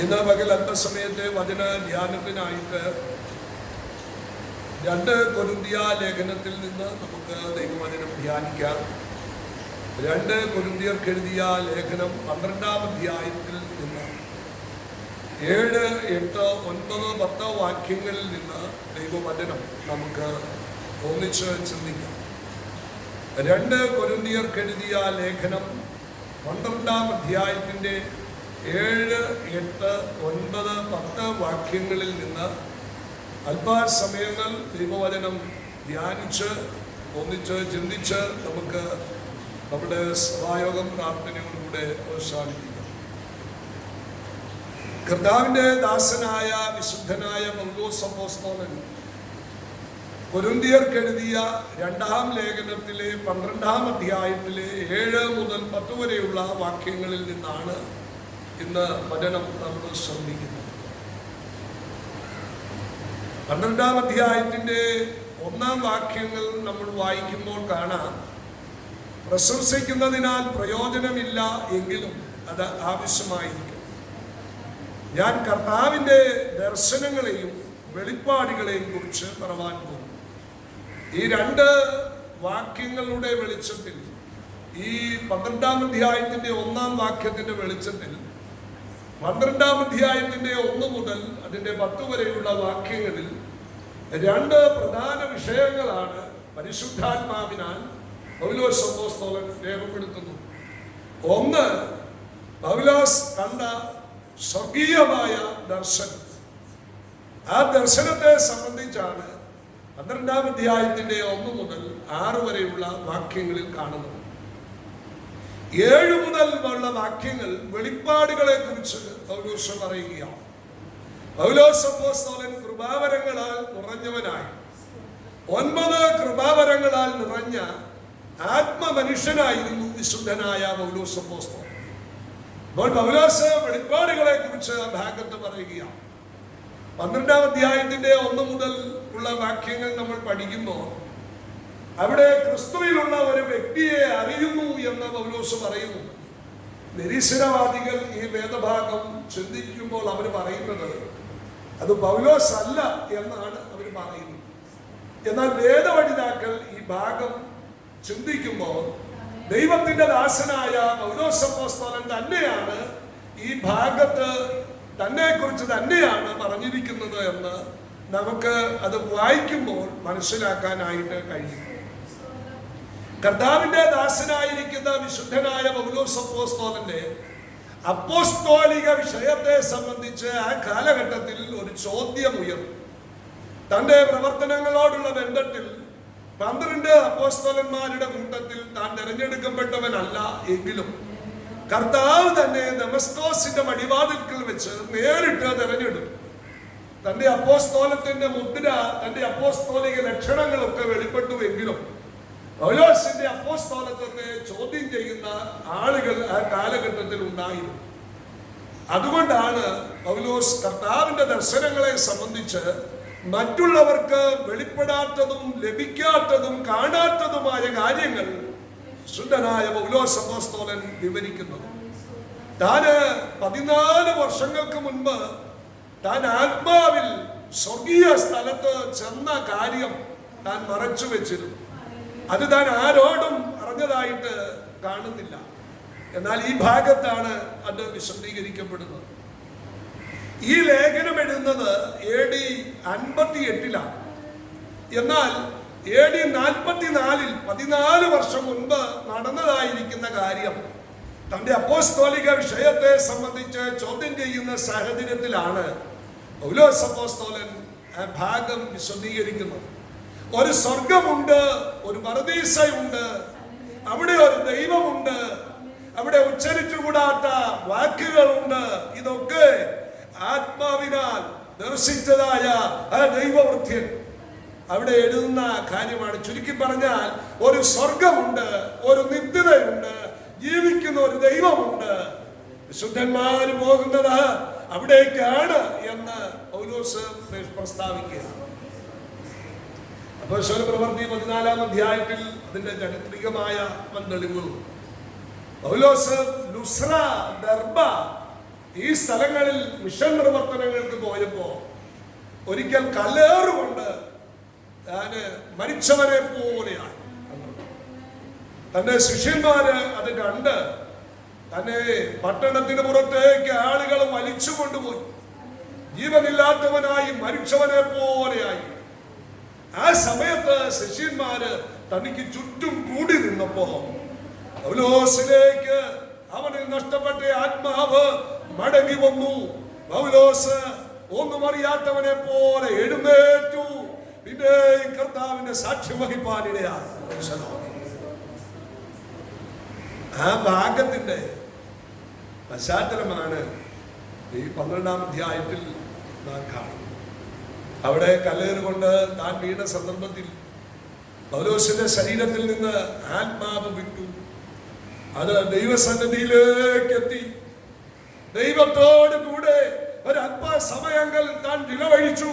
ഇന്ന് പകൽ അല്പസമയത്തെ വചന ധ്യാനത്തിനായിട്ട് 2 കൊരിന്ത്യർ ലേഖനത്തിൽ നിന്ന് നമുക്ക് ദൈവവചനം ധ്യാനിക്കാം. 2 കൊരിന്ത്യർക്ക് എഴുതിയ ലേഖനം 12-ാം അധ്യായത്തിൽ നിന്ന് 7, 8, 9, 10 വാക്യങ്ങളിൽ നിന്ന് ദൈവവചനം നമുക്ക് ഒന്നിച്ച് ചിന്തിക്കാം. 2 കൊരിന്ത്യർക്ക് എഴുതിയ ലേഖനം 12-ാം അധ്യായത്തിൻ്റെ 7, 8, 9, 10 വാക്യങ്ങളിൽ നിന്ന് അല്പസമയങ്ങൾ ദൈവവചനം ധ്യാനിച്ച് ഒന്നിച്ച് ചിന്തിച്ച് നമുക്ക് നമ്മുടെ സഭായോഗം പ്രാർത്ഥനയോടുകൂടെ അവസാനിപ്പിക്കാം. കർത്താവിൻ്റെ ദാസനായ വിശുദ്ധനായ പൗലോസ് അപ്പോസ്തലൻ കൊരിന്ത്യർക്ക് എഴുതിയ 2-ാം ലേഖനത്തിലെ 12-ാം അധ്യായത്തിലെ 7 മുതൽ 10 വരെയുള്ള വാക്യങ്ങളിൽ നിന്നാണ് ഇന്ന് വചനം നമ്മൾ ശ്രദ്ധിക്കുന്നത്. 12-ാം അധ്യായത്തിൻ്റെ 1-ാം വാക്യങ്ങൾ നമ്മൾ വായിക്കുമ്പോൾ കാണാം, പ്രശംസിക്കുന്നതിനാൽ പ്രയോജനമില്ല എങ്കിലും അത് ആവശ്യമായിരിക്കും. ഞാൻ കർത്താവിൻ്റെ ദർശനങ്ങളെയും വെളിപ്പാടുകളെയും കുറിച്ച് പറവാൻ പോകും. ഈ 2 വാക്യങ്ങളുടെ വെളിച്ചത്തിൽ, ഈ 12-ാം അധ്യായത്തിൻ്റെ 1-ാം വാക്യത്തിൻ്റെ വെളിച്ചത്തിൽ 12-ാം അധ്യായത്തിൻ്റെ 1 മുതൽ അതിൻ്റെ 10 വരെയുള്ള വാക്യങ്ങളിൽ 2 പ്രധാന വിഷയങ്ങളാണ് പരിശുദ്ധാത്മാവിനാൽ പൗലോസ് അപ്പോസ്തലൻ രേഖപ്പെടുത്തുന്നു. ഒന്ന്, പൗലോസ് കണ്ട സ്വർഗീയമായ ദർശനം. ആ ദർശനത്തെ സംബന്ധിച്ചാണ് 12-ാം അധ്യായത്തിൻ്റെ 1 മുതൽ 6 വരെയുള്ള വാക്യങ്ങളിൽ കാണുന്നത്. 7 മുതൽ ഉള്ള വാക്യങ്ങൾ വെളിപ്പാടുകളെ കുറിച്ച് പൗലോസ് പറയുകയാണ്. പൗലോസ് അപ്പോസ്തലൻ കൃപാവരങ്ങളാൽ നിറഞ്ഞവനായി 9 കൃപാവരങ്ങളാൽ നിറഞ്ഞ ആത്മമനുഷ്യനായിരുന്നു വിശുദ്ധനായ പൗലോസ് അപ്പോസ്തലൻ. അപ്പോൾ പൗലോസ് വെളിപ്പാടുകളെ കുറിച്ച് ആ ഭാഗത്ത് പറയുകയാണ്. 12-ാം അധ്യായത്തിന്റെ 1 മുതൽ ഉള്ള വാക്യങ്ങൾ നമ്മൾ പഠിക്കുമ്പോൾ അവിടെ ക്രിസ്തുവിലുള്ള ഒരു വ്യക്തിയെ അറിയുന്നു എന്ന് പൗലോസ് പറയുന്നു. നിരീശ്വരവാദികൾ ഈ വേദഭാഗം ചിന്തിക്കുമ്പോൾ അവർ പറയുന്നത് അത് പൗലോസ് അല്ല എന്നാണ് അവർ പറയുന്നത്. എന്നാൽ വേദപഠിതാക്കൾ ഈ ഭാഗം ചിന്തിക്കുമ്പോൾ ദൈവത്തിന്റെ ദാസനായ പൗലോസ് അപ്പോസ്തലൻ തന്നെയാണ് ഈ ഭാഗത്ത് തന്നെ കുറിച്ച് തന്നെയാണ് പറഞ്ഞിരിക്കുന്നത് എന്ന് നമുക്ക് അത് വായിക്കുമ്പോൾ മനസ്സിലാക്കാനായിട്ട് കഴിയും. കർത്താവിന്റെ ദാസനായിരിക്കുന്ന വിശുദ്ധനായ പൗലോസ് അപ്പോസ്തലന്റെ അപ്പോസ്തോലിക വിഷയത്തെ സംബന്ധിച്ച് ആ കാലഘട്ടത്തിൽ ഒരു ചോദ്യം ഉയർന്നു. തന്റെ പ്രവർത്തനങ്ങളോടുള്ള ബന്ധത്തിൽ 12 അപ്പോസ്തലന്മാരുടെ കൂട്ടത്തിൽ താൻ തിരഞ്ഞെടുക്കപ്പെട്ടവനല്ല എങ്കിലും കർത്താവ് തന്നെ ദമസ്കോസിന്റെ മടിവാതിൽക്കൽ വെച്ച് നേരിട്ട് തിരഞ്ഞെടുത്തു. തന്റെ അപ്പോസ്തോലത്തിന്റെ മുദ്ര, തന്റെ അപ്പോസ്തോലിക ലക്ഷണങ്ങളൊക്കെ വെളിപ്പെട്ടുവെങ്കിലും പൗലോസിന്റെ അപ്പോസ്തോലത്വത്തെ ചോദ്യം ചെയ്യുന്ന ആളുകൾ ആ കാലഘട്ടത്തിൽ ഉണ്ടായിരുന്നു. അതുകൊണ്ടാണ് പൗലോസ് കർത്താവിന്റെ ദർശനങ്ങളെ സംബന്ധിച്ച് മറ്റുള്ളവർക്ക് വെളിപ്പെടാത്തതും ലഭിക്കാത്തതും കാണാത്തതുമായ കാര്യങ്ങൾ ശുദ്ധനായ പൗലോസ് അപ്പോസ്തലൻ വിവരിക്കുന്നത്. താന് 14 വർഷങ്ങൾക്ക് മുൻപ് താൻ ആത്മാവിൽ സ്വർഗീയ സ്ഥലത്ത് ചെന്ന കാര്യം താൻ മറച്ചു വെച്ചിരുന്നു. അത് താൻ ആരോടും അറിഞ്ഞതായിട്ട് കാണുന്നില്ല. എന്നാൽ ഈ ഭാഗത്താണ് അത് വിശദീകരിക്കപ്പെടുന്നത്. ഈ ലേഖനം എഴുതുന്നത് AD 58-ലാണ്. എന്നാൽ AD 44-ൽ 14 വർഷം മുൻപ് നടന്നതായിരിക്കുന്ന കാര്യം തന്റെ അപ്പോസ്തോലിക വിഷയത്തെ സംബന്ധിച്ച് ചോദ്യം ചെയ്യുന്ന സാഹചര്യത്തിലാണ് പൗലോസ് അപ്പോസ്തലൻ ആ ഭാഗം വിശദീകരിക്കുന്നത്. ഒരു സ്വർഗമുണ്ട്, ഒരു പരദീസയുണ്ട്, അവിടെ ഒരു ദൈവമുണ്ട്, അവിടെ ഉച്ചരിച്ചുകൂടാത്ത വാക്കുകളുണ്ട്. ഇതൊക്കെ ആത്മാവിനാൽ ദർശിച്ചതായ ആ ദൈവവൃത്യൻ അവിടെ എഴുതുന്ന കാര്യമാണ്. ചുരുക്കി പറഞ്ഞാൽ ഒരു സ്വർഗമുണ്ട്, ഒരു നിത്യതയുണ്ട്, ജീവിക്കുന്ന ഒരു ദൈവമുണ്ട്. വിശുദ്ധന്മാര് പോകുന്നത് അവിടേക്കാണ് എന്ന് പൗലോസ് പ്രസ്താവിക്കുക. അപ്പോസ്തല പ്രവൃത്തി 14-ാം അധ്യായത്തിൽ അതിന്റെ ചരിത്രികമായ തെളിവുകളും പൗലോസ് ലുസ്ര, ദർബ ഈ സ്ഥലങ്ങളിൽ മിഷൻ പ്രവർത്തനങ്ങൾക്ക് പോയപ്പോ ഒരിക്കൽ കല്ലേറുകൊണ്ട് ഞാന് മരിച്ചവരെ പോലെയാണ്. തന്റെ ശിഷ്യന്മാര് അത് കണ്ട് തന്നെ പട്ടണത്തിന് പുറത്തേക്ക് ആളുകൾ വലിച്ചു കൊണ്ടുപോയി. ജീവനില്ലാത്തവനായി മരിച്ചവനെ പോലെയായി. ആ സമയത്ത് ശിഷ്യന്മാര് തനിക്ക് ചുറ്റും കൂടി നിന്നപ്പോ പൗലോസിലേക്ക് അവനിൽ നഷ്ടപ്പെട്ട ആത്മാവ് മടങ്ങി വന്നു. പൗലോസ് ഒന്നും അറിയാത്തവനെ പോലെ എഴുന്നേറ്റു. പിന്നെയും കർത്താവിന്റെ സാക്ഷ്യം വഹിപ്പാനിടയായി. ആ ഭാഗത്തിന്റെ പശ്ചാത്തലമാണ് ഈ 12-ാം അധ്യായത്തിൽ നാം കാണുന്നത്. അവിടെ കല്ലേറുകൊണ്ട് താൻ വീണ സന്ദർഭത്തിൽ പൗലോസിന്റെ ശരീരത്തിൽ നിന്ന് ആത്മാവ് വിട്ടു. അത് ദൈവസന്നിധിയിലേക്ക് എത്തി. ദൈവത്തോട് കൂടെ ഒരല്പ സമയങ്ങൾ താൻ ചിലവഴിച്ചു.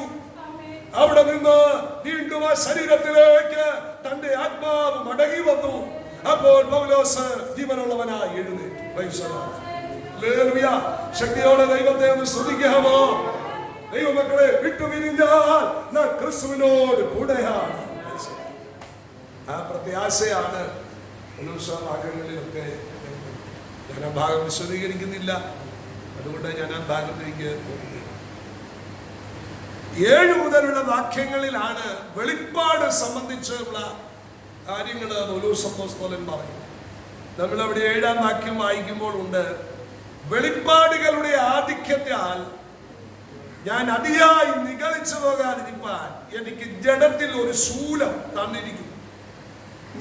അവിടെ നിന്ന് വീണ്ടും ആ ശരീരത്തിലേക്ക് തന്റെ ആത്മാവ് മടങ്ങി വന്നു. അപ്പോൾ പൗലോസ് ജീവനുള്ളവനായി എഴുന്നേറ്റു. ശക്തിയോടെ ദൈവത്തെ ഒന്ന് സ്തുതിക്കാമോ? ദൈവമക്കളെ, വിട്ടുപിരിഞ്ഞാൽ നാം ക്രിസ്തുവിനോട് കൂടെയാണ്. ആ പ്രത്യാശയാണ് ഭാഗങ്ങളിലൊക്കെ. ഞാൻ ആ ഭാഗം വിശദീകരിക്കുന്നില്ല, അതുകൊണ്ട് ഞാൻ ആ ഭാഗത്തേക്ക് പോകുന്നത്. 7 മുതലുള്ള വാക്യങ്ങളിലാണ് വെളിപ്പാട് സംബന്ധിച്ചുള്ള കാര്യങ്ങൾ പൗലോസ് അപ്പോസ്തലൻ പറയും. നമ്മളവിടെ 7-ാം വാക്യം വായിക്കുമ്പോൾ ഉണ്ട്, വെളിപ്പാടുകളുടെ ആധിക്യത്താൽ ഞാൻ അതിയായി നിഗളിച്ചു പോകാതിരിക്കാൻ എനിക്ക് ജഡത്തിൽ ഒരു ശൂലം തന്നിരിക്കുന്നു.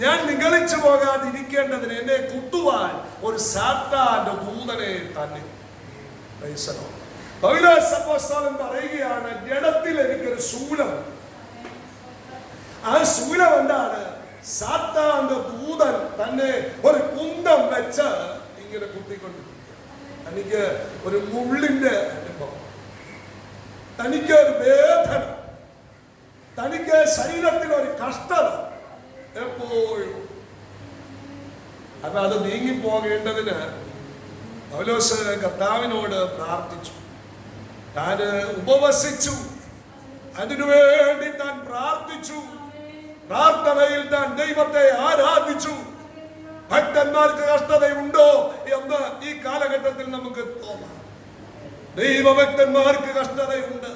ഞാൻ നിഗളിച്ചു പോകാതിരിക്കേണ്ടതിന് എന്നെ കുത്തുവാൻ ഒരു സാത്താന്റെ ദൂതനെ തന്നെ. പൗലോസ് അപ്പോസ്തലൻ പറയുകയാണ്, ജഡത്തിൽ എനിക്കൊരു ശൂലം. ആ ശൂലം എന്താണ്? സാത്താന്റെ ദൂതൻ തന്നെ ഒരു കുന്തം വെച്ച് ഇങ്ങനെ കുത്തിക്കൊണ്ടിരിക്കുക. തനിക്ക് ഒരു മുള്ളിന്റെ അനുഭവം, തനിക്ക് ഒരു വേദന, തനിക്ക് ശരീരത്തിൽ ഒരു കഷ്ടത എപ്പോഴും. അപ്പൊ അത് നീങ്ങിപ്പോകേണ്ടതിന് പൗലോസ് കർത്താവിനോട് പ്രാർത്ഥിച്ചു. താൻ ഉപവസിച്ചു, അതിനുവേണ്ടി താൻ പ്രാർത്ഥിച്ചു. പ്രാർത്ഥനയിൽ താൻ ദൈവത്തെ ആരാധിച്ചു. ഭക്തന്മാർക്ക് കഷ്ടതയുണ്ടോ എന്ന് ഈ കാലഘട്ടത്തിൽ നമുക്ക് തോന്നാം. ദൈവഭക്തന്മാർക്ക് കഷ്ടതയുണ്ട്.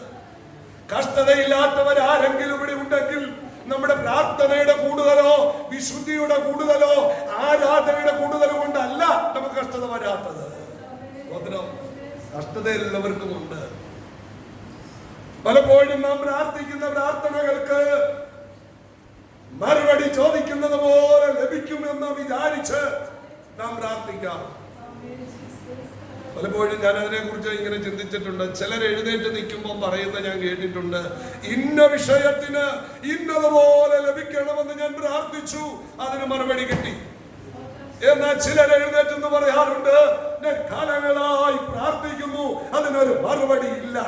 കഷ്ടതയില്ലാത്തവരാരെങ്കിലും ഇവിടെ ഉണ്ടെങ്കിൽ നമ്മുടെ പ്രാർത്ഥനയുടെ കൂടുതലോ വിശുദ്ധിയുടെ കൂടുതലോ ആരാധനയുടെ കൂടുതലോ കൊണ്ടല്ല നമുക്ക് കഷ്ടത വരാത്തത്. കഷ്ടതയുള്ളവർക്കുമുണ്ട്. പലപ്പോഴും നാം പ്രാർത്ഥിക്കുന്ന പ്രാർത്ഥനകൾക്ക് മറുപടി ചോദിക്കുന്നത് പോലെ ലഭിക്കുമെന്ന് വിചാരിച്ച് നാം പ്രാർത്ഥിക്കാം. പലപ്പോഴും ഞാൻ അതിനെ കുറിച്ച് ഇങ്ങനെ ചിന്തിച്ചിട്ടുണ്ട്. ചിലർ എഴുന്നേറ്റ് നിൽക്കുമ്പോൾ പറയുന്ന ഞാൻ കേട്ടിട്ടുണ്ട്, ഇന്ന വിഷയത്തിന് ഇന്നതുപോലെ ലഭിക്കണമെന്ന് ഞാൻ പ്രാർത്ഥിച്ചു, അതിന് മറുപടി കിട്ടി. എന്നാൽ ചിലർ എഴുന്നേറ്റെന്ന് പറയാറുണ്ട്, ഞാൻ കാലങ്ങളായി പ്രാർത്ഥിക്കുന്നു, അതിനൊരു മറുപടി ഇല്ല.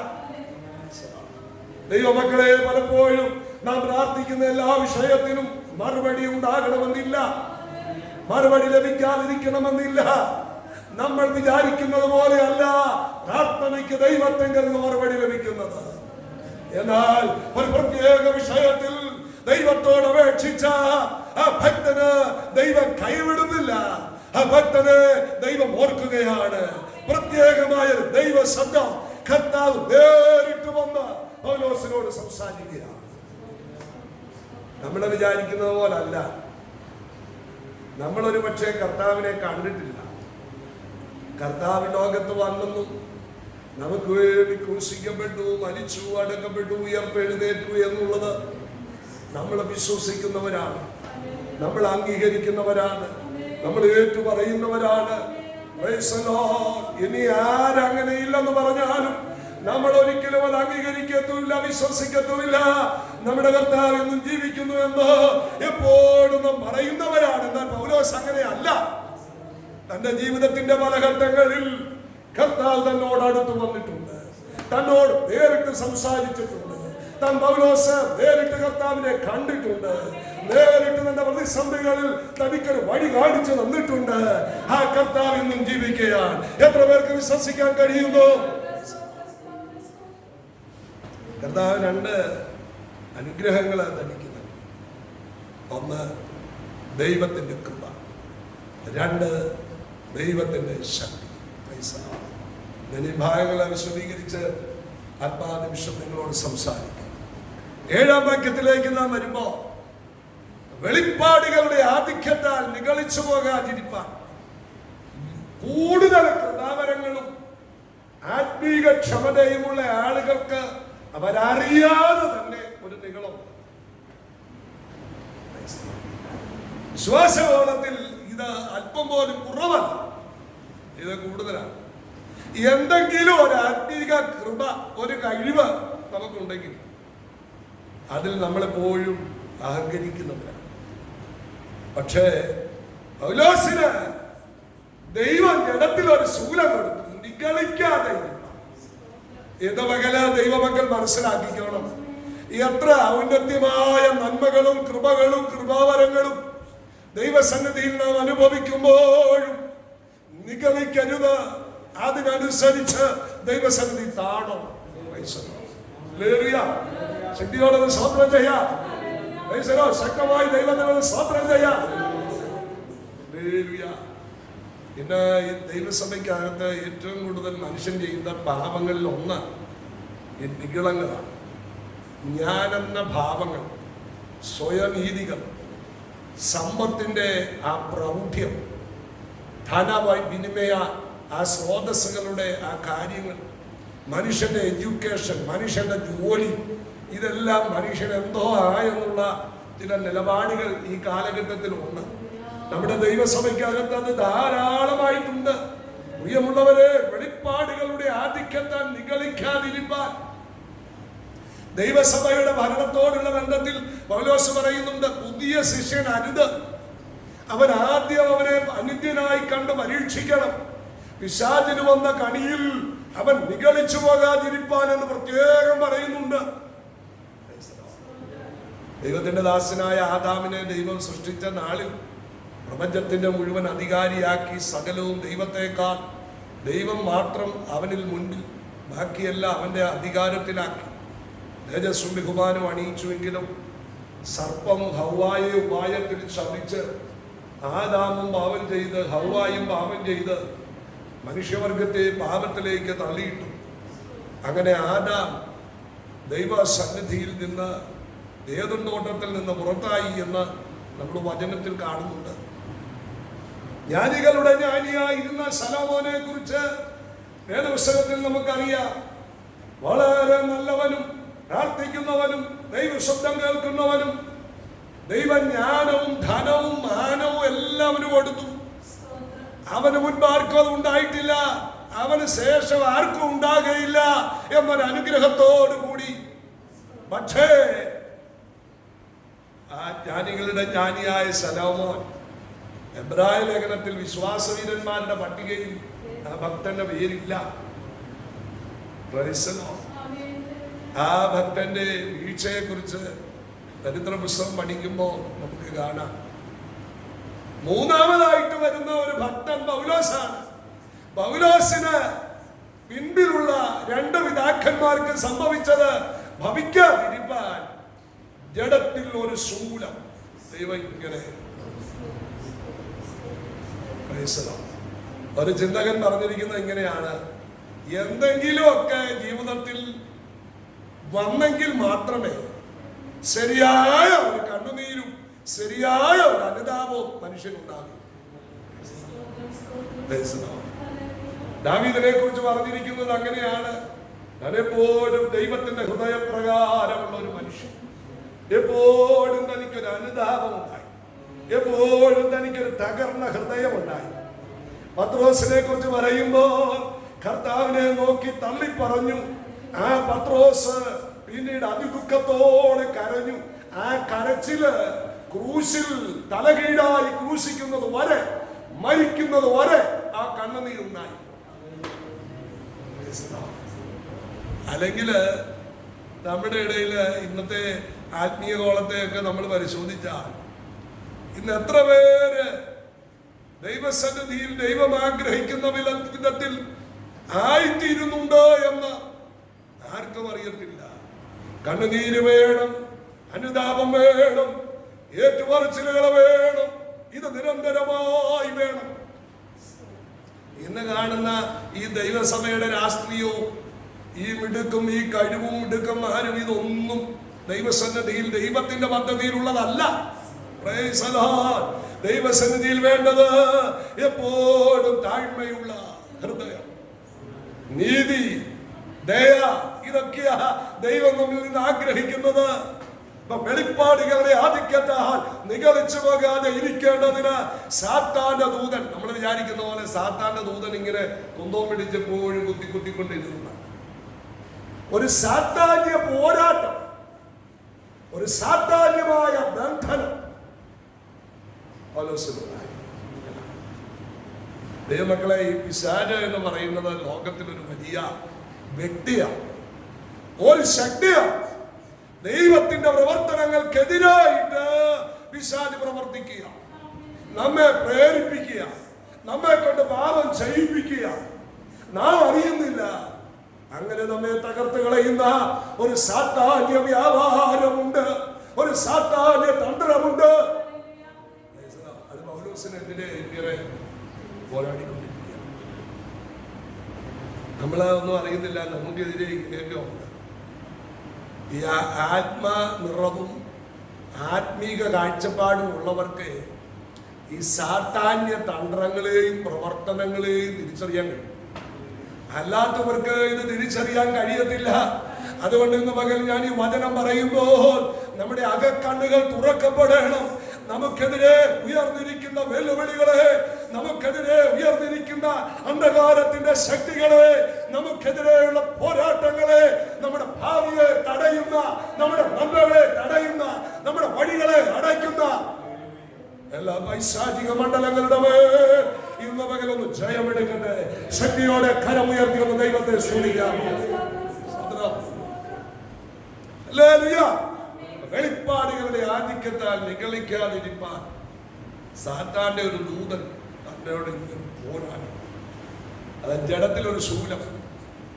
ദൈവമക്കളെ, പലപ്പോഴും നാം പ്രാർത്ഥിക്കുന്ന എല്ലാ വിഷയത്തിനും മറുപടി ഉണ്ടാകണമെന്നില്ല, മറുപടി ലഭിക്കാതിരിക്കണമെന്നില്ല. നമ്മൾ വിചാരിക്കുന്നത് പോലെയല്ല പ്രാർത്ഥനയ്ക്ക് ദൈവത്തെങ്കിൽ മറുപടി ലഭിക്കുന്നത്. എന്നാൽ ഒരു പ്രത്യേക വിഷയത്തിൽ ദൈവത്തോട് അപേക്ഷിച്ച ആ ഭക്തന് ദൈവം കൈവിടുന്നില്ല. ആ ഭക്തനെ ദൈവം ഓർക്കുകയാണ്. പ്രത്യേകമായ ദൈവ ശബ്ദം കർത്താവ് നേരിട്ട് വന്ന് പൗലോസിനോട് സംസാരിക്കുകയാണ്. നമ്മളെ വിചാരിക്കുന്നത് പോലല്ല. നമ്മളൊരു പക്ഷേ കർത്താവിനെ കണ്ടിട്ടില്ല. കർത്താവ് ലോകത്ത് വന്നെന്നു നമുക്ക് വേണ്ടി ക്രൂശിക്കപ്പെട്ടു, മരിച്ചു, അടക്കപ്പെട്ടു, ഉയർത്തെഴുന്നേറ്റു എന്നുള്ളത് നമ്മൾ വിശ്വസിക്കുന്നവരാണ്, നമ്മൾ അംഗീകരിക്കുന്നവരാണ്, നമ്മൾ ഏറ്റുപറയുന്നവരാണ്. ഇനി ആരങ്ങനെ ഇല്ലെന്ന് പറഞ്ഞാലും നമ്മൾ ഒരിക്കലും അത് അംഗീകരിക്കത്തുമില്ല, വിശ്വസിക്കത്തുമില്ല. നമ്മുടെ കർത്താവ് എന്നും ജീവിക്കുന്നു എന്ന് എപ്പോഴും നാം പറയുന്നവരാണ്. എന്നാൽ പൗലോസ് അങ്ങനെയല്ല. തന്റെ ജീവിതത്തിന്റെ പല ഘട്ടങ്ങളിൽ കർത്താവ് തന്നോട് അടുത്ത് വന്നിട്ടുണ്ട്, തന്നോട് നേരിട്ട് സംസാരിച്ചിട്ടുണ്ട്. താൻ പൗലോസ് നേരിട്ട് കർത്താവിനെ കണ്ടിട്ടുണ്ട്. നേരിട്ട് തന്റെ പ്രതിസന്ധികളിൽ തനിക്കൊരു വഴി കാണിച്ചു തന്നിട്ടുണ്ട്. ആ കർത്താവ് ഇന്നും ജീവിക്കുകയാണ്. എത്ര പേർക്ക് വിശ്വസിക്കാൻ കഴിയുന്നു? കർത്താവ് രണ്ട് അനുഗ്രഹങ്ങളെ തനിക്ക് നൽകി. ഒന്ന് ദൈവത്തിന്റെ കൃപ, രണ്ട് ദൈവത്തിന്റെ ശക്തി. ഞാൻ ഈ ഭാഗങ്ങളെ വിശദീകരിച്ച് അല്പാനിമിഷം നിങ്ങളോട് സംസാരിക്കും. 7-ാം വാക്യത്തിലേക്ക് നാം വരുമ്പോ, വെളിപ്പാടുകളുടെ ആധിക്യത്താൽ നിഗളിച്ചു പോകാതിരിപ്പാൻ കൂടുതൽ കൃപാവരങ്ങളും ആത്മീക ക്ഷമതയുമുള്ള ആളുകൾക്ക് അവരറിയാതെ തന്നെ ഒരു നിഗളം. ശ്വാസകോളത്തിൽ ഇത് അല്പം പോലും കുറവല്ല, ഇത് കൂടുതലാണ്. എന്തെങ്കിലും ഒരു ആത്മീക കൃപ, ഒരു കഴിവ് നമുക്കുണ്ടെങ്കിൽ അതിൽ നമ്മളെപ്പോഴും അഹങ്കരിക്കുന്നവരാണ്. പക്ഷേ പൗലോസിന് ദൈവം ജഡത്തിൽ ഒരു ശൂലം കൊടുത്തു, നിഗളിക്കാതെ. ഇതവകല ദൈവമക്കൾ മനസ്സിലാക്കിക്കണം, എത്ര ഔന്നത്യമായ നന്മകളും കൃപകളും കൃപാവരങ്ങളും ദൈവസന്നിധിയിൽ നാം അനുഭവിക്കുമ്പോഴും നിഗളിക്കരുത്. അതിനനുസരിച്ച് ദൈവസന്നിധി താണോ. ശക്തിയോടെ സ്തോത്രം ചെയ്യാം. ശക്തമായി ദൈവത്തിനോട് സ്തോത്രം ചെയ്യാം. ഇന്ന് ഈ ദൈവസഭയ്ക്കകത്ത് ഏറ്റവും കൂടുതൽ മനുഷ്യൻ ചെയ്യുന്ന പാപങ്ങളിൽ ഒന്ന് ഈ നിഗളങ്ങളാണ്. ഞാനെന്ന ഭാവങ്ങൾ, സ്വയനീതികൾ, സമ്പത്തിന്റെ ആ പ്രൗഢ്യം, ധനവിനിമയ ആ സ്രോതസ്സുകളുടെ ആ കാര്യങ്ങൾ, മനുഷ്യന്റെ എഡ്യൂക്കേഷൻ, മനുഷ്യന്റെ ജോലി, ഇതെല്ലാം മനുഷ്യൻ എന്തോ ആയെന്നുള്ള ചില നിലപാടുകൾ ഈ കാലഘട്ടത്തിൽ ഉണ്ട്. നമ്മുടെ ദൈവസഭയ്ക്കകത്ത് അത് ധാരാളമായിട്ടുണ്ട്. പ്രിയമുള്ളവരെ, വെളിപ്പാടുകളുടെ ആധിക്യത്താൽ നിഗളിക്കാതിരിപ്പാൻ ദൈവസഭയുടെ ഭരണത്തോടുള്ള ബന്ധത്തിൽ പൗലോസ് പറയുന്നുണ്ട്, പുതിയ ശിഷ്യൻ അരുത്. അവൻ ആദ്യം അവനെ അനിത്യനായി കണ്ട് പരീക്ഷിക്കണം. പിശാചിന് വന്ന കണിയിൽ അവൻ നിഗളിച്ചു പോകാതിരിപ്പാൻ എന്ന് പ്രത്യേകം പറയുന്നുണ്ട്. ദൈവത്തിന്റെ ദാസനായ ആദാമിനെ ദൈവം സൃഷ്ടിച്ച നാളിൽ പ്രപഞ്ചത്തിന്റെ മുഴുവൻ അധികാരിയാക്കി, സകലവും ദൈവത്തെക്കാൾ ദൈവം മാത്രം അവനിൽ മുൻപിൽ, ബാക്കിയെല്ലാം അവന്റെ അധികാരത്തിലാക്കി തേജസ്സും ബഹുമാനം അണിയിച്ചുവെങ്കിലും സർപ്പം ഹൗവായെ ഉപായത്തിൽ ശപിച്ച് ആദാമും പാപം ചെയ്ത് ഹൗവായും പാപം ചെയ്ത് മനുഷ്യവർഗത്തെ പാപത്തിലേക്ക് തള്ളിയിട്ടു. അങ്ങനെ ആദാം ദൈവസന്നിധിയിൽ നിന്ന്, ഏതും തോട്ടത്തിൽ നിന്ന് പുറത്തായി എന്ന് നമ്മൾ വചനത്തിൽ കാണുന്നുണ്ട്. ജ്ഞാനികളുടെ ജ്ഞാനിയായിരുന്ന ശലോമോനെ കുറിച്ച് വേദപുസ്തകത്തിൽ നമുക്കറിയാം. വളരെ നല്ലവനും പ്രാർത്ഥിക്കുന്നവനും ദൈവശബ്ദം കേൾക്കുന്നവനും ദൈവജ്ഞാനവും ധനവും മാനവും എല്ലാവരും കൊടുത്തു. അവന് മുൻപ് ആർക്കും അത് ഉണ്ടായിട്ടില്ല, അവന് ശേഷം ആർക്കും ഉണ്ടാകുകയില്ല എന്നൊരു അനുഗ്രഹത്തോടു കൂടി. പക്ഷേ ആ ജ്ഞാനികളുടെ ജ്ഞാനിയായ ശലോമോൻ, എബ്രായ ലേഖനത്തിൽ വിശ്വാസവീരന്മാരുടെ പട്ടികയിൽ ആ ഭക്തന്റെ പേരില്ല. ആ ഭക്തന്റെ വീഴ്ചയെ കുറിച്ച് ചരിത്ര പുസ്തകം പഠിക്കുമ്പോൾ നമുക്ക് കാണാം. മൂന്നാമതായിട്ട് വരുന്ന ഒരു ഭക്തൻ പൗലോസാണ്. പൗലോസിന് പിൻപിലുള്ള രണ്ട് പിതാക്കന്മാർക്ക് സംഭവിച്ചത് ഭവിക്കാതിരിപ്പാൻ ജഡത്തിൽ ഒരു ശൂലം ദൈവം ഇങ്ങനെ. ഒരു ചിന്തകൻ പറഞ്ഞിരിക്കുന്നത് ഇങ്ങനെയാണ്, എന്തെങ്കിലുമൊക്കെ ജീവിതത്തിൽ വന്നെങ്കിൽ മാത്രമേ ശരിയായ ഒരു കണ്ണുനീരും ശരിയായ ഒരു അനുതാപവും മനുഷ്യനുണ്ടാകും. ദാവീദിനെ കുറിച്ച് പറഞ്ഞിരിക്കുന്നത് അങ്ങനെയാണ്, എപ്പോഴും ദൈവത്തിന്റെ ഹൃദയപ്രകാരമുള്ള ഒരു മനുഷ്യൻ. എപ്പോഴും തനിക്കൊരു അനുതാപമുണ്ടായി, എപ്പോഴും തനിക്കൊരു തകർന്ന ഹൃദയമുണ്ടായി. പത്രോസിനെ കുറിച്ച് പറയുമ്പോൾ കർത്താവിനെ നോക്കി തള്ളി പറഞ്ഞു. ആ പത്രോസ് പിന്നീട് അതിദുഃഖത്തോടെ കരഞ്ഞു. ആ കരച്ചില് ക്രൂശിൽ തലകീഴായി ക്രൂശിക്കുന്നത് വരെ, മരിക്കുന്നത് വരെ ആ കണ്ണുനീരുണ്ടായി. അല്ലെങ്കിൽ നമ്മുടെ ഇടയിൽ ഇന്നത്തെ ആത്മീയ കോളത്തെയൊക്കെ നമ്മൾ പരിശോധിച്ചാൽ ഇന്ന് എത്ര പേര് ദൈവസന്നിധിയിൽ ദൈവം ആഗ്രഹിക്കുന്ന വിധത്തിൽ ആയിത്തീരുന്നുണ്ട് എന്ന് ആർക്കും അറിയത്തില്ല. കണ്ണുനീര് വേണം, അനുതാപം വേണം, ഏറ്റുപറച്ചിലുകൾ വേണം, ഇത് നിരന്തരമായി വേണം. ഇന്ന് കാണുന്ന ഈ ദൈവസഭയുടെ രാഷ്ട്രീയവും ഈ മിടുക്കും ഈ കഴിവും മിടുക്കന്മാരും ഇതൊന്നും ദൈവസന്നിധിയിൽ ദൈവത്തിന്റെ പദ്ധതിയിലുള്ളതല്ല. Praise the Lord. ദൈവസന്നിധിയിൽ വേണ്ടത് എപ്പോഴും താഴ്മയുള്ള ഹൃദയം, നീതി, ദയ, ഇതൊക്കെയാ ദൈവം നമ്മിൽ നിന്ന് ആഗ്രഹിക്കുന്നത്. വെളിപ്പാടുകളുടെ ആധിക്യത്താൽ നിഗളിച്ചു പോകാതെ ഇരിക്കേണ്ടതിന് സാത്താന്റെ ദൂതൻ, നമ്മൾ വിചാരിക്കുന്ന പോലെ സാത്താന്റെ ദൂതൻ ഇങ്ങനെ കുന്തവും പിടിച്ചെപ്പോഴും കുത്തിക്കൊണ്ടിരുന്ന ഒരു സാത്താന്യ പോരാട്ടം, ഒരു സാത്താന്യമായ ബന്ധനം ദൈവമക്കളെ, ഈ പിശാച് എന്ന് പറയുന്നത് ലോകത്തിലൊരു വലിയ വ്യക്തിയാണ്, ഒരു ശക്തിയാണ്. ദൈവത്തിന്റെ പ്രവർത്തനങ്ങൾക്കെതിരായിട്ട് പിശാച് പ്രവർത്തിക്കുക, നമ്മെ പ്രേരിപ്പിക്കുക, നമ്മെ കൊണ്ട് പാപം ചെയ്യിപ്പിക്കുക, നാം അറിയുന്നില്ല. അങ്ങനെ നമ്മെ തകർത്ത് കളയുന്ന ഒരു സാത്താന്യ വ്യാപാരമുണ്ട്, ഒരു സാത്താന്യ തന്ത്രമുണ്ട്. അത് പൗലോസിനെതിരെ ഇങ്ങനെ പോരാടിക്കൊണ്ടിരിക്കുക. നമ്മളൊന്നും അറിയുന്നില്ല, നമുക്കെതിരെ ഇങ്ങനെയൊക്കെ ഉണ്ട്. ഈ ആത്മനിറവും ആത്മീക കാഴ്ചപ്പാടും ഉള്ളവർക്ക് ഈ സാത്താന്യ തന്ത്രങ്ങളെയും പ്രവർത്തനങ്ങളെയും തിരിച്ചറിയാൻ കഴിയും. അല്ലാത്തവർക്ക് ഇത് തിരിച്ചറിയാൻ കഴിയത്തില്ല. അതുകൊണ്ട് ഇന്ന് പകൽ ഞാൻ ഈ വചനം പറയുമ്പോൾ നമ്മുടെ അകക്കണ്ണുകൾ തുറക്കപ്പെടണം. നമുക്കെതിരെ ഉയർന്നിരിക്കുന്ന വെല്ലുവിളികളെ, നമുക്കെതിരെ ഉയർന്നിരിക്കുന്ന അന്ധകാരത്തിന്റെ ശക്തികളെ, നമുക്കെതിരെയുള്ള പോരാട്ടങ്ങളെ, നമ്മുടെ ഭാവിയെ തടയുന്ന, നമ്മുടെ നന്മകളെ തടയുന്ന, നമ്മുടെ വഴികളെ അടയ്ക്കുന്ന എല്ലാ പൈശാചിക മണ്ഡലങ്ങളുടെ മേൽ ഇന്ന് പകലൊന്ന് ജയമെടുക്കട്ടെ. ശക്തിയോടെ കരമുയർത്തി ഒന്ന് ദൈവത്തെ സ്തുതിക്കാമോ? വെളിപ്പാടുകളുടെ ആധിക്യത്താൽ നിഗളിക്കാതിരിപ്പാൻ സാത്താന്റെ ഒരു ദൂതൻ തന്നോട് പോരാടി. അത് ജഡത്തിലൊരു ശൂലം.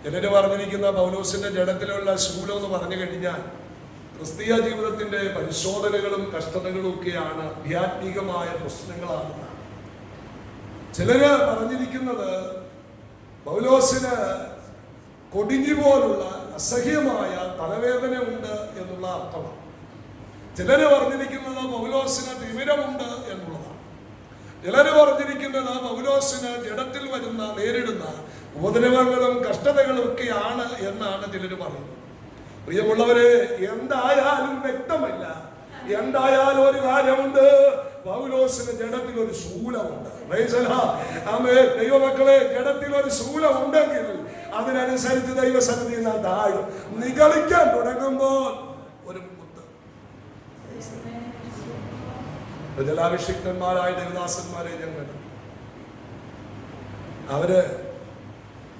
ചിലര് പറഞ്ഞിരിക്കുന്ന പൗലോസിന്റെ ജഡത്തിലുള്ള ശൂലം എന്ന് പറഞ്ഞു കഴിഞ്ഞാൽ ക്രിസ്തീയ ജീവിതത്തിന്റെ പരിശോധനകളും കഷ്ടതകളും ഒക്കെയാണ്, ആധ്യാത്മികമായ പ്രശ്നങ്ങളാണ്. ചിലര് പറഞ്ഞിരിക്കുന്നത് പൗലോസിന് കൊടിഞ്ഞി പോലുള്ള അസഹ്യമായ തലവേദന ഉണ്ട് എന്നുള്ള അർത്ഥമാണ്. ചിലര് പറഞ്ഞിരിക്കുന്നത് പൗലോസിന് തിമിരമുണ്ട് എന്നുള്ളതാണ്. ചിലര് പറഞ്ഞിരിക്കുന്നത് പൗലോസിന് ജഡത്തിൽ വരുന്ന നേരിടുന്ന ഉപദ്രവങ്ങളും കഷ്ടതകളും ഒക്കെയാണ് എന്നാണ് ചിലര് പറയുന്നത്. പ്രിയമുള്ളവരെ, എന്തായാലും വ്യക്തമല്ല. എന്തായാലും ഒരു കാര്യമുണ്ട്, പൗലോസിന് ജഡത്തിൽ ഒരു ശൂലമുണ്ട്. ദൈവമക്കളെ, ജഡത്തിൽ ഒരു ശൂലം ഉണ്ടെങ്കിൽ അതിനനുസരിച്ച് ദൈവസന്നിധിയിൽ നാം താഴും. നിഗളിക്കാൻ തുടങ്ങുമ്പോൾ ഒരു കുത്ത്. ജലാഭിഷിക്തന്മാരായ ദേവദാസന്മാരെ ഞങ്ങൾ അവര്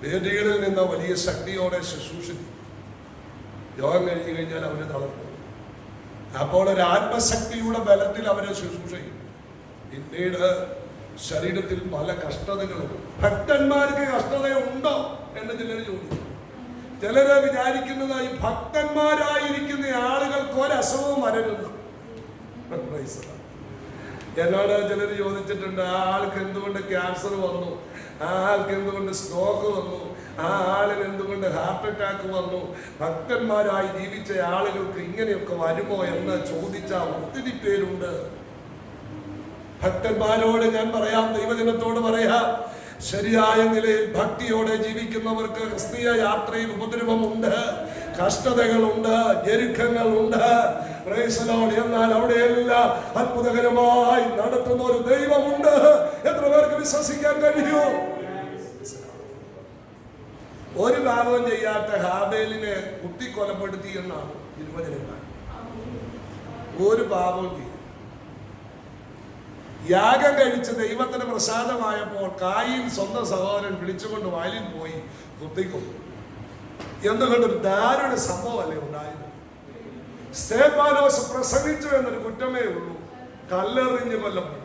വേദികളിൽ നിന്ന് വലിയ ശക്തിയോടെ ശുശ്രൂഷിച്ചു. യോഗം കഴിഞ്ഞു കഴിഞ്ഞാൽ അവര് തളർന്നു. അപ്പോൾ ഒരു ആത്മശക്തിയുടെ ബലത്തിൽ അവരെ ശുശ്രൂഷ ചെയ്യും. പിന്നീട് ശരീരത്തിൽ പല കഷ്ടതകളും. ഭക്തന്മാർക്ക് കഷ്ടതയുണ്ടോ എന്ന് ചിലർ ചോദിക്കും. ചിലര് വിചാരിക്കുന്നതായി ഭക്തന്മാരായിരിക്കുന്ന ആളുകൾക്ക് ഒരസുഖവും വരരുന്നു. എന്നോട് ചിലർ ചോദിച്ചിട്ടുണ്ട്, ആ ആൾക്ക് എന്തുകൊണ്ട് ക്യാൻസർ വന്നു, ആ ആൾക്ക് എന്തുകൊണ്ട് സ്ട്രോക്ക് വന്നു, ആ ആളിന് എന്തുകൊണ്ട് ഹാർട്ട് അറ്റാക്ക് വന്നു, ഭക്തന്മാരായി ജീവിച്ച ആളുകൾക്ക് ഇങ്ങനെയൊക്കെ വരുമോ എന്ന് ചോദിച്ച ഒത്തിരി പേരുണ്ട്. ഭക്തന്മാരോട് ഞാൻ പറയാം, ദൈവജനത്തോട് പറയാം, ശരിയായ നിലയിൽ ഭക്തിയോടെ ജീവിക്കുന്നവർക്ക് ക്രിസ്തീയ യാത്രയിൽ ഉപദ്രവമുണ്ട്, കഷ്ടതകളുണ്ട്, ഞെരുക്കങ്ങളുണ്ട്. എന്നാൽ അവിടെയെല്ലാം അത്ഭുതകരമായി നടത്തുന്ന ഒരു ദൈവമുണ്ട്. എത്ര പേർക്ക് വിശ്വസിക്കാൻ കഴിയൂ? ഒരു പാപവും ചെയ്യാത്ത ഹാബേലിനെ കുത്തിക്കൊലപ്പെടുത്തി എന്നാണ് തിരുവചനങ്ങൾ. ഒരു പാപവും ചെയ്യും. യാഗം കഴിച്ച് ദൈവത്തിന് പ്രസാദമായപ്പോൾ കായീൻ സ്വന്തം സഹോദരൻ വിളിച്ചുകൊണ്ട് വയലിൽ പോയി കുത്തിക്കൊന്നു. എന്തുകൊണ്ടൊരു ദാരുണ സംഭവമല്ലേ ഉണ്ടായത്? സ്തേഫാനോസ് പ്രസംഗിച്ചു എന്നൊരു കുറ്റമേ ഉള്ളൂ. കല്ലെറിഞ്ഞ് കൊല്ലപ്പെട്ടു.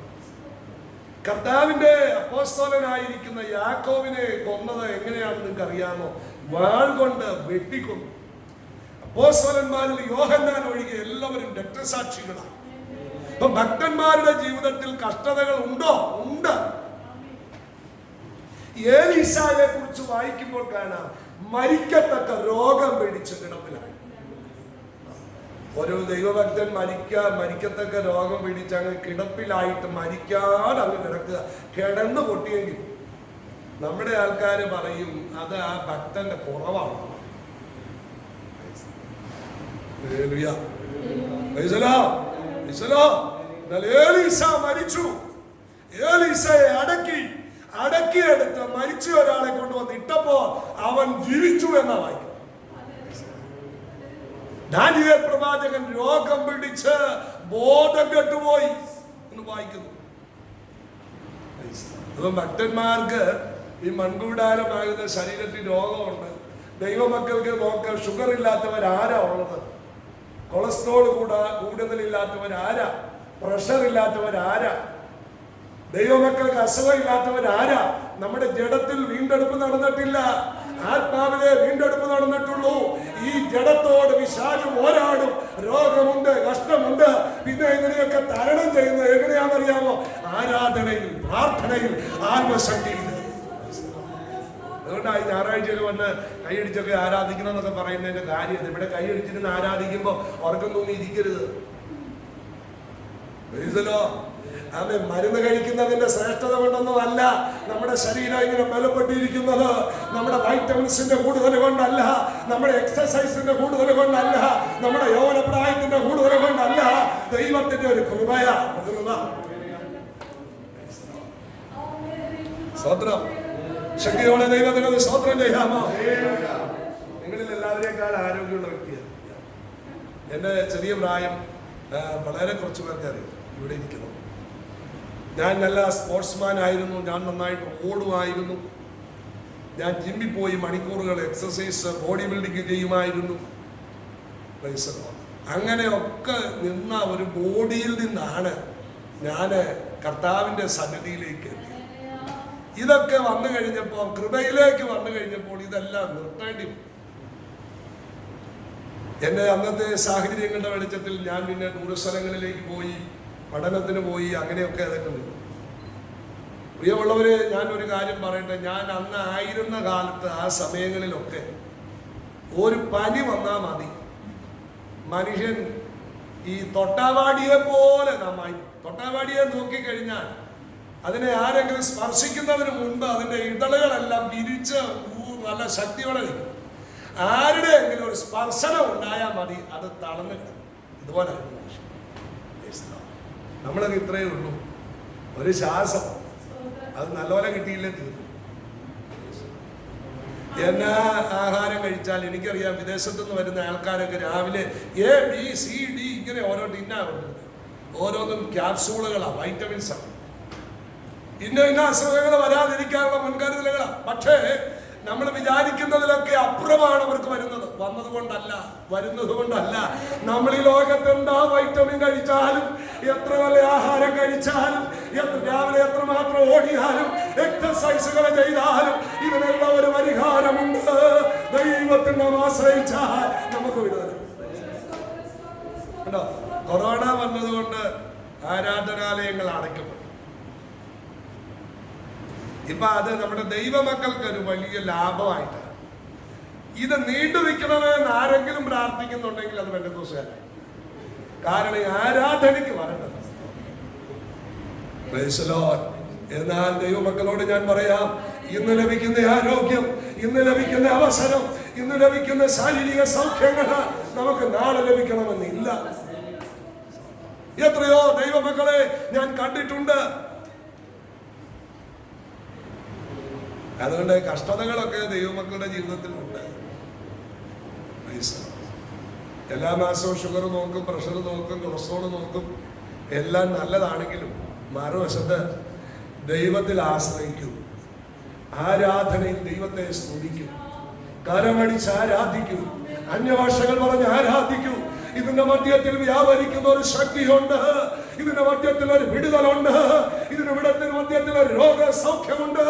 കർത്താവിന്റെ അപ്പോസ്തലനായിരിക്കുന്ന യാക്കോബിനെ കൊന്നത് എങ്ങനെയാണെന്ന് നിങ്ങൾക്ക് അറിയാമോ? വാൾ കൊണ്ട് വെട്ടിക്കൊന്നു. അപ്പോസ്തലന്മാരിൽ യോഹന്നാൻ ഒഴികെ എല്ലാവരും രക്തസാക്ഷികളാണ്. അപ്പൊ ഭക്തന്മാരുടെ ജീവിതത്തിൽ കഷ്ടതകൾ ഉണ്ടോ? ഉണ്ട്. ഏലീശായെ കുറിച്ച് വായിക്കുമ്പോൾ കാണാം, മരിക്കത്തക്ക രോഗം പിടിച്ച് കിടപ്പിലാണ്. ഒരു ദൈവഭക്തൻ മരിക്കത്തക്ക രോഗം പിടിച്ച് അങ്ങ് കിടപ്പിലായിട്ട് മരിക്കാതെ അങ്ങ് കിടക്കുക, കിടന്നു പൊട്ടിയെങ്കിൽ നമ്മുടെ ആൾക്കാർ പറയും അത് ആ ഭക്തന്റെ കുറവാണ്. ഏലീശ മരിച്ചു. ഏലീശയെ അടക്കിയെടുത്ത് മരിച്ച ഒരാളെ കൊണ്ടുവന്ന് ഇട്ടപ്പോ അവൻ ജീവിച്ചു എന്നാ വായിക്കും. ദാനിയേൽ പ്രവാചകൻ രോഗം പിടിച്ച് ബോധം കെട്ടുപോയി എന്ന് വായിക്കുന്നു. അപ്പൊ ഭക്തന്മാർക്ക് ഈ മൺകൂടാരമാകുന്ന ശരീരത്തിൽ രോഗമുണ്ട്. ദൈവമക്കൾക്ക് നോക്ക, ഷുഗർ ഇല്ലാത്തവരാരാ ഉള്ളത്? കൊളസ്ട്രോൾ കൂടുതലില്ലാത്തവരാരാ? പ്രഷർ ഇല്ലാത്തവരാരാ? ദൈവമക്കൾക്ക് അസുഖം ഇല്ലാത്തവരാരാ? നമ്മുടെ ജഡത്തിൽ വീണ്ടെടുപ്പ് നടന്നിട്ടില്ല, ആത്മാവിലെ വീണ്ടെടുപ്പ് നടന്നിട്ടുള്ളൂ. ഈ ജഡത്തോട് വിശാലം പോരാടും. രോഗമുണ്ട്, കഷ്ടമുണ്ട്. പിന്നെ എങ്ങനെയൊക്കെ തരണം ചെയ്യുന്നത് എങ്ങനെയാണെന്നറിയാമോ? ആരാധനയിൽ, പ്രാർത്ഥനയിൽ, ആത്മശക്തിയിൽ. അതുകൊണ്ടായി ഞായറാഴ്ചയിൽ വന്ന് കൈയടിച്ചൊക്കെ ആരാധിക്കണം എന്നൊക്കെ പറയുന്നതിന്റെ കാര്യം. ഇവിടെ കൈയടിച്ചിരുന്ന് ആരാധിക്കുമ്പോ ഉറക്കം തൂങ്ങി ഇരിക്കരുത്. അതെ, മരുന്ന് കഴിക്കുന്നതിന്റെ ശ്രേഷ്ഠത കൊണ്ടൊന്നും അല്ല നമ്മുടെ ശരീരം ഇങ്ങനെ ബലപ്പെട്ടിരിക്കുന്നത്. നമ്മുടെ വൈറ്റമിൻസിന്റെ കൂടുതൽ കൊണ്ടല്ല, നമ്മുടെ എക്സസൈസിന്റെ കൂടുതൽ കൊണ്ടല്ല, നമ്മുടെ യൗവനപ്രായത്തിന്റെ കൂടുതൽ കൊണ്ടല്ല. ദൈവത്തിന്റെ ഒരു കൃപയാ. സ്തോത്രം. ശക്തിയോടെ ദൈവത്തിനത് സ്തോത്രം ചെയ്യാമോ? നിങ്ങളിൽ എല്ലാവരേക്കാൾ ആരോഗ്യമുള്ള വ്യക്തിയാണ്. എന്റെ ചെറിയ പ്രായം വളരെ കുറച്ചു പേർക്ക് അറിയാം ഇവിടെ ഇരിക്കുന്നു. ഞാൻ നല്ല സ്പോർട്സ്മാൻ ആയിരുന്നു. ഞാൻ നന്നായിട്ട് ഓടുമായിരുന്നു. ഞാൻ ജിമ്മിൽ പോയി മണിക്കൂറുകൾ എക്സസൈസ്, ബോഡി ബിൽഡിങ് ചെയ്യുമായിരുന്നു. അങ്ങനെയൊക്കെ നിന്ന ഒരു ബോഡിയിൽ നിന്നാണ് ഞാൻ കർത്താവിൻ്റെ സന്നിധിയിലേക്ക് എത്തിയത്. ഇതൊക്കെ വന്നു കഴിഞ്ഞപ്പോൾ, കൃപയിലേക്ക് വന്നു കഴിഞ്ഞപ്പോൾ ഇതെല്ലാം നിർത്തേണ്ടി. എൻ്റെ അന്നത്തെ സാഹചര്യങ്ങളുടെ വെളിച്ചത്തിൽ ഞാൻ പിന്നെ ദൂരസ്ഥലങ്ങളിലേക്ക് പോയി, പഠനത്തിന് പോയി, അങ്ങനെയൊക്കെ അതൊക്കെ നിന്നു. പ്രിയമുള്ളവരെ, ഞാൻ ഒരു കാര്യം പറയട്ടെ. ഞാൻ അന്ന് ആയിരുന്ന കാലത്ത്, ആ സമയങ്ങളിലൊക്കെ ഒരു പനി വന്നാൽ മതി, മനുഷ്യൻ ഈ തൊട്ടാവാടിയെ പോലെ നന്നായി. തൊട്ടാവാടിയെ നോക്കിക്കഴിഞ്ഞാൽ അതിനെ ആരെങ്കിലും സ്പർശിക്കുന്നതിന് മുൻപ് അതിൻ്റെ ഇതളുകളെല്ലാം വിരിച്ച് നല്ല ശക്തിയോടെ നിൽക്കും. ആരുടെയെങ്കിലും ഒരു സ്പർശനം ഉണ്ടായാൽ മതി, അത് തളർന്നു കിടക്കും. ഇതുപോലെ നമ്മളൊക്കെ ഇത്രയേ ഉള്ളൂ. ഒരു ശ്വാസം അത് നല്ലപോലെ കിട്ടിയില്ലേ തീർന്നു. എന്നാ ആഹാരം കഴിച്ചാൽ എനിക്കറിയാം, വിദേശത്തുനിന്ന് വരുന്ന ആൾക്കാരൊക്കെ രാവിലെ ABCD ഇങ്ങനെ ഓരോ ടിന്നാറുണ്ട്. ഓരോന്നും ക്യാപ്സൂളുകളാണ്, വൈറ്റമിൻസാണ്. ഇന്ന അസുഖങ്ങൾ വരാതിരിക്കാനുള്ള മുൻകരുതലുകളാണ്. പക്ഷേ നമ്മൾ വിചാരിക്കുന്നതിലൊക്കെ അപ്പുറമാണ് അവർക്ക് വരുന്നത്. വരുന്നത് കൊണ്ടല്ല. നമ്മൾ ഈ ലോകത്ത് എന്താ വൈറ്റമിൻ കഴിച്ചാലും, എത്ര നല്ല ആഹാരം കഴിച്ചാലും, രാവിലെ എത്രമാത്രം ഓടിയാലും, എക്സസൈസുകൾ ചെയ്താലും ഇതിനെല്ലാം ഒരു പരിഹാരമുണ്ട്. ദൈവത്തിൽ നാം ആശ്രയിച്ചാൽ നമുക്ക് വിടുതൽ. കൊറോണ വന്നതുകൊണ്ട് ആരാധനാലയങ്ങൾ അടയ്ക്കപ്പെട്ടു. ഇപ്പൊ അത് നമ്മുടെ ദൈവമക്കൾക്ക് ഒരു വലിയ ലാഭമായിട്ടാണ്. ഇത് നീണ്ടു നിൽക്കണമെന്ന് ആരെങ്കിലും പ്രാർത്ഥിക്കുന്നുണ്ടെങ്കിൽ അത് പെന്തക്കോസ്തുകാരായി. കാരണം ഈ ആരാധനയ്ക്ക് വരേണ്ടത്. എന്നാൽ ദൈവമക്കളോട് ഞാൻ പറയാം, ഇന്ന് ലഭിക്കുന്ന ആരോഗ്യം, ഇന്ന് ലഭിക്കുന്ന അവസരം, ഇന്ന് ലഭിക്കുന്ന ശാരീരിക സൗഖ്യങ്ങൾ നമുക്ക് നാളെ ലഭിക്കണമെന്നില്ല. എത്രയോ ദൈവമക്കളെ ഞാൻ കണ്ടിട്ടുണ്ട്. അതുകൊണ്ട് കഷ്ടതകളൊക്കെ ദൈവമക്കളുടെ ജീവിതത്തിൽ ഉണ്ട്. എല്ലാ മാസവും ഷുഗർ നോക്കും, പ്രഷർ നോക്കും, കൊളസ്ട്രോൾ നോക്കും. എല്ലാം നല്ലതാണെങ്കിലും മറുവശത്ത് ദൈവത്തിൽ ആശ്രയിക്കും. ആരാധനയിൽ ദൈവത്തെ സ്തുതിക്കും, കരമടിച്ച് ആരാധിക്കും, അന്യഭാഷകൾ പറഞ്ഞ് ആരാധിക്കും. ഇതിന്റെ മധ്യത്തിൽ വ്യാപരിക്കുന്ന ഒരു ശക്തിയുണ്ട്. ഇതിന്റെ മധ്യത്തിൽ ഒരു വിടുതലുണ്ട്. ഇതിന്റെ മധ്യത്തിൽ ഒരു രോഗസൗഖ്യമുണ്ട്.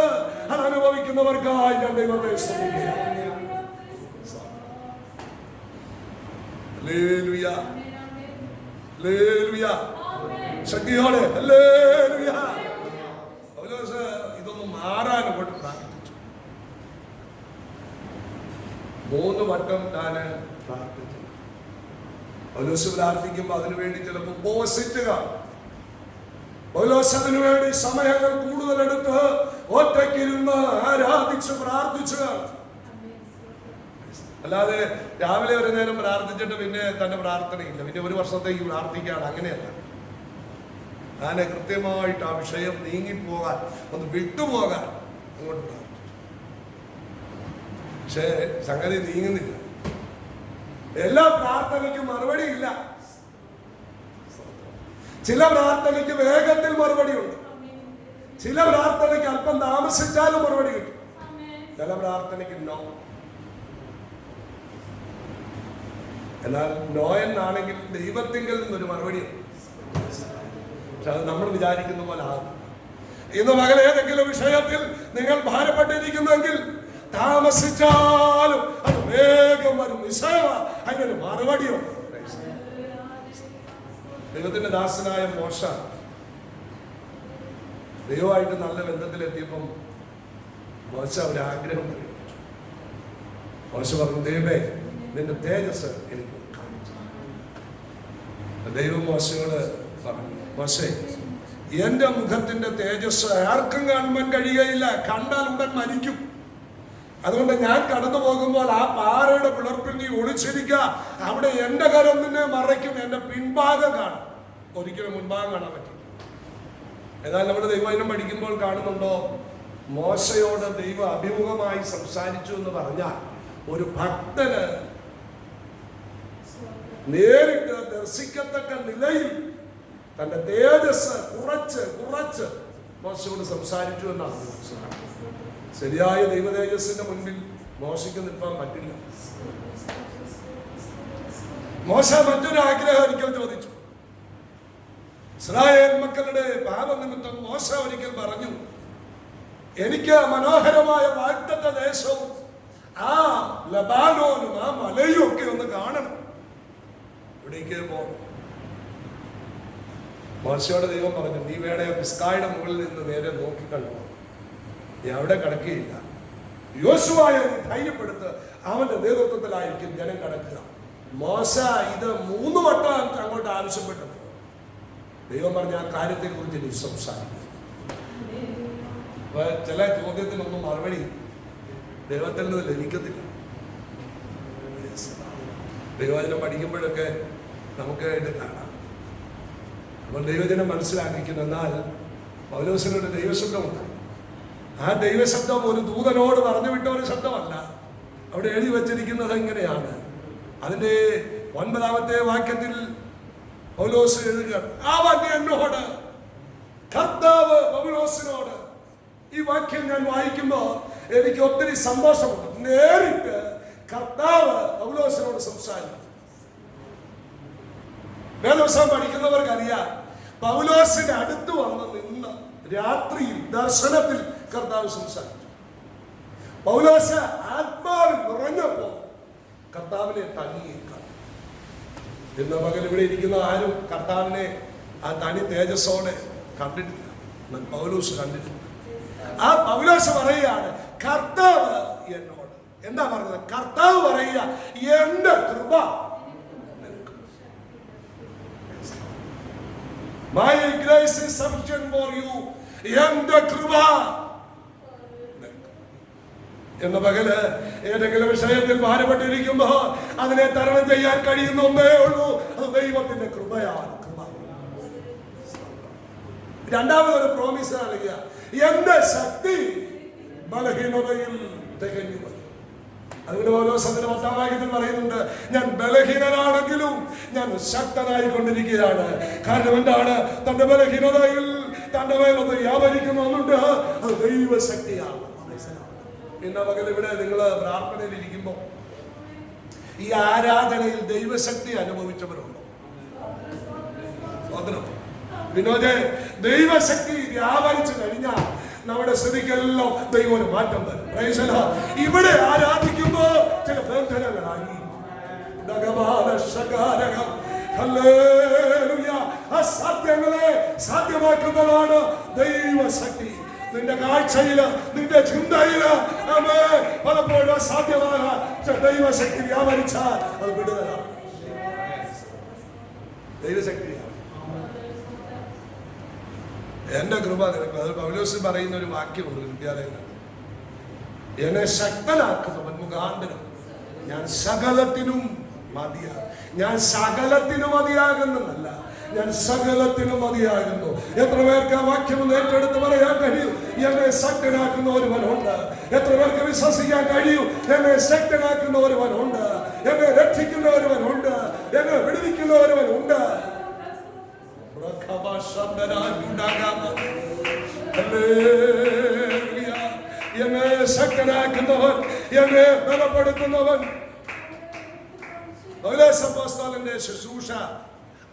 അത് അനുഭവിക്കുന്നവർക്കായി ഞാൻ ദൈവത്തെ സ്തുതിക്കുന്നു. Hallelujah, hallelujah. ശക്തിയോടെ ഹല്ലേലൂയ. പൗലോസ് ഇതൊന്നും മാറാൻ കൊണ്ട് പ്രാർത്ഥിച്ചു. 3 വട്ടം താന് പ്രാർത്ഥിച്ചു. പൗലോസ് പ്രാർത്ഥിക്കുമ്പോൾ അതിനുവേണ്ടി ചിലപ്പോൾ ഉപവസിക്കുക. പൗലോസ് അതിനുവേണ്ടി സമയങ്ങൾ കൂടുതലെടുത്ത് ഒറ്റയ്ക്കിരുന്ന് ആരാധിച്ച് പ്രാർത്ഥിച്ചുക. അല്ലാതെ രാവിലെ ഒരു നേരം പ്രാർത്ഥിച്ചിട്ട് പിന്നെ തന്റെ പ്രാർത്ഥനയില്ല, പിന്നെ ഒരു വർഷത്തേക്ക് പ്രാർത്ഥിക്കുകയാണ്, അങ്ങനെയല്ല. ഞാൻ കൃത്യമായിട്ട് ആ വിഷയം നീങ്ങിപ്പോകാൻ, ഒന്ന് വിട്ടുപോകാൻ അങ്ങോട്ട് പ്രാർത്ഥിച്ചു. പക്ഷേ സംഗതി നീങ്ങുന്നില്ല. എല്ലാ പ്രാർത്ഥനയ്ക്കും മറുപടി ഇല്ല. ചില പ്രാർത്ഥനയ്ക്ക് വേഗത്തിൽ മറുപടി ഉണ്ട്, ചില പ്രാർത്ഥനയ്ക്ക് അല്പം താമസിച്ചാലും മറുപടി കിട്ടും, ചില പ്രാർത്ഥനയ്ക്ക് നോ. എന്നാൽ നോ എന്നാണെങ്കിൽ ദൈവത്തിങ്കിൽ നിന്നൊരു മറുപടി ഉണ്ട്. പക്ഷെ അത് നമ്മൾ വിചാരിക്കുന്ന പോലെ ആകും. ഇന്ന് മകൾ ഏതെങ്കിലും വിഷയത്തിൽ നിങ്ങൾ ഭാരപ്പെട്ടിരിക്കുന്നെങ്കിൽ താമസിച്ചാലും അത് വേഗം വരും. നിശ്ചയമാണ് അതിനൊരു മറുപടിയുണ്ട്. ദൈവത്തിന്റെ ദാസനായ മോശ ദൈവമായിട്ട് നല്ല ബന്ധത്തിലെത്തിയപ്പം മോശ ഒരാഗ്രഹം പറയും. മോശ പറഞ്ഞു, ദൈവമേ നിന്റെ തേജസ് എനിക്ക് കാണിച്ചു. ദൈവം മോശയോട് പറഞ്ഞു, മോശേ എന്റെ മുഖത്തിന്റെ തേജസ് ആർക്കും കാണുവാൻ കഴിയുകയില്ല, കണ്ടാൽ ഉടൻ മരിക്കും. അതുകൊണ്ട് ഞാൻ കടന്നു പോകുമ്പോൾ ആ പാറയുടെ പിളർപ്പിൽ നീ ഒളിച്ചിരിക്കുക, അവിടെ എന്റെ കരം നിന്നെ മറയ്ക്കും, എന്റെ പിൻഭാഗം കാണും, ഒരിക്കലും മുൻഭാഗം കാണാൻ പറ്റില്ല. എന്നാൽ നമ്മൾ ദൈവവചനം പഠിക്കുമ്പോൾ കാണുന്നുണ്ടോ, മോശയോട് ദൈവം അഭിമുഖമായി സംസാരിച്ചു എന്ന് പറഞ്ഞാൽ ഒരു ഭക്തന് നേരിട്ട് ദർശിക്കത്തക്ക നിലയിൽ തന്റെ തേജസ് കുറച്ച് മോശയോട് സംസാരിച്ചു എന്നാണ് മനസ്സിലാക്കുന്നത്. ശരിയായ ദൈവ തേജസ്സിന്റെ മുൻപിൽ മോശയ്ക്ക് നിൽക്കാൻ പറ്റില്ല. മോശ മറ്റൊരു ആഗ്രഹം ഒരിക്കൽ ചോദിച്ചു. ഇസ്രായേൽ മക്കളുടെ പാപനിമിത്തം മോശ ഒരിക്കൽ പറഞ്ഞു, എനിക്ക് മനോഹരമായ വാഗ്ദത്ത ദേശവും ആ ലബാനോനും ആ മലയും ഒക്കെ ഒന്ന് കാണണം, ഇവിടേക്ക് പോകണം. മോശയോട് ദൈവം പറഞ്ഞു, നീ വേണേ പിസ്കായുടെ മുകളിൽ നിന്ന് നേരെ നോക്കിക്കണ്ടോ, നീ അവിടെ കടക്കുകയില്ല. യോശുവയെ നീ ധൈര്യപ്പെടുത്ത്, അവന്റെ നേതൃത്വത്തിലായിരിക്കും ജനം കടക്കുക. മോശ ഇത് 3 വട്ടം അങ്ങോട്ട് ആവശ്യപ്പെട്ടപ്പോൾ ദൈവം പറഞ്ഞ ആ കാര്യത്തെ കുറിച്ച് നീ സംസാരിക്കും. ചില ചോദ്യത്തിനൊന്നും മറുപടി ദൈവത്തിൽ നിന്ന് ലഭിക്കത്തില്ല. ദൈവവചനം പഠിക്കുമ്പോഴൊക്കെ നമുക്ക് ഇത് കാണാം. അപ്പോൾ ദൈവജനം മനസ്സിലാക്കിക്കുന്നു. എന്നാൽ പൗലോസിനൊരു ദൈവശബ്ദമുണ്ട്. ആ ദൈവശബ്ദം ഒരു ദൂതനോട് പറഞ്ഞു വിട്ട ഒരു ശബ്ദമല്ല. അവിടെ എഴുതി വച്ചിരിക്കുന്നത് ഇങ്ങനെയാണ്. അതിന്റെ 9-ാമത്തെ വാക്യത്തിൽ പൗലോസ് എഴുതുക, അവൻ എന്നോട്, കർത്താവ് പൗലോസിനോട്. ഈ വാക്യം ഞാൻ വായിക്കുമ്പോൾ എനിക്ക് ഒത്തിരി സന്തോഷമുണ്ട്. നേരിട്ട് കർത്താവ് പൗലോസിനോട് സംസാരിക്കും. വേദപുസ്തകം പഠിക്കുന്നവർക്കറിയാം, പൗലോസിന്റെ അടുത്ത് വന്ന് നിന്ന് രാത്രിയിൽ ദർശനത്തിൽ കർത്താവ് സംസാരിച്ചു. പൗലോസ് ആത്മാവിൽ നിറഞ്ഞപ്പോ കർത്താവിനെ തനിയെ കണ്ടു. ഇന്ന് പകൽ ഇവിടെ ഇരിക്കുന്ന ആരും കർത്താവിനെ ആ തനി തേജസ്സോടെ കണ്ടിട്ടില്ല. എന്നാൽ പൗലോസ് കണ്ടിട്ടില്ല. ആ പൗലോസ് പറയുകയാണ്, കർത്താവ് എന്നോട്. എന്താ പറഞ്ഞത്? കർത്താവ് പറയുക, എന്റെ കൃപ, my grace is sufficient for you, എന്റെ കൃപ. എന്ന പകല് ഏതെങ്കിലും വിഷയത്തിൽ ഭാരപ്പെട്ടിരിക്കുമ്പോ അതിനെ തരണം ചെയ്യാൻ കഴിയുന്ന ഒന്നേ ഉള്ളൂ, അത് ദൈവത്തിന്റെ കൃപയാണ്. കൃപ. രണ്ടാമതൊരു പ്രോമിസ് നൽകുക, എന്റെ ശക്തി ബലഹീനതയിൽ തികഞ്ഞു. അതുകൊണ്ട് പൗലോസിന്റെ 10-ാം വാക്യത്തിൽ പറയുന്നുണ്ട്, ഞാൻ ബലഹീനനാണെങ്കിലും ഞാൻ ശക്തനായി കൊണ്ടിരിക്കുകയാണ്. കാരണം എന്താണ്? തന്റെ ബലഹീനതയിൽ തന്റെ മേലൊന്ന് വ്യാപരിക്കുന്നുണ്ട്, അത് ദൈവശക്തിയാണ്. ഇന്ന പകൽ ഇവിടെ നിങ്ങൾ പ്രാർത്ഥനയിൽ ഇരിക്കുമ്പോൾ ഈ ആരാധനയിൽ ദൈവശക്തി അനുഭവിച്ചവരുണ്ടോ? വിനോദേ, ദൈവശക്തി വ്യാപരിച്ചു കഴിഞ്ഞാൽ നമ്മുടെ സ്ഥിതിക്കെല്ലാം ദൈവം ഒരു മാറ്റം തരും. ഇവിടെ ആരാധിക്കുമ്പോ ചില ബന്ധനങ്ങളായി അസാധ്യങ്ങളെ സാധ്യമാക്കുന്നതാണ് ദൈവശക്തി. നിന്റെ കാഴ്ചയില്, നിന്റെ ചിന്തയില് പലപ്പോഴും അസാധ്യമാകാൻ ദൈവശക്തി വ്യാപരിച്ചാൽ അത് വിടുതലാണ്. ദൈവശക്തിയാണ് എന്റെ കൃപ നിനക്ക്. അത് പൗലോസ് പറയുന്ന ഒരു വാക്യമുണ്ട് വിദ്യാലയങ്ങൾ, എന്നെ ശക്തനാക്കുന്നവൻ മുഖാന്തരം ഞാൻ സകലത്തിനും മതിയാകും. ഞാൻ സകലത്തിനും മതിയാകുന്നതല്ല, ഞാൻ സകലത്തിനും മതിയാകുന്നു. എത്ര പേർക്ക് ആ വാക്യം ഒന്ന് ഏറ്റെടുത്ത് പറയാൻ കഴിയും? എന്നെ ശക്തനാക്കുന്ന ഒരുവനുണ്ട്. എത്ര പേർക്ക് വിശ്വസിക്കാൻ കഴിയും? എന്നെ ശക്തനാക്കുന്ന ഒരുവനുണ്ട്, എന്നെ രക്ഷിക്കുന്ന ഒരുവനുണ്ട്, എന്നെ വിടുവിക്കുന്ന ഒരുവനുണ്ട്. എന്നെ ശക്തനാക്കുന്നവൻ, എന്നെ ബലപ്പെടുത്തുന്നവൻ. പൗലോസപ്പോസ്തലന്റെ ശുശ്രൂഷ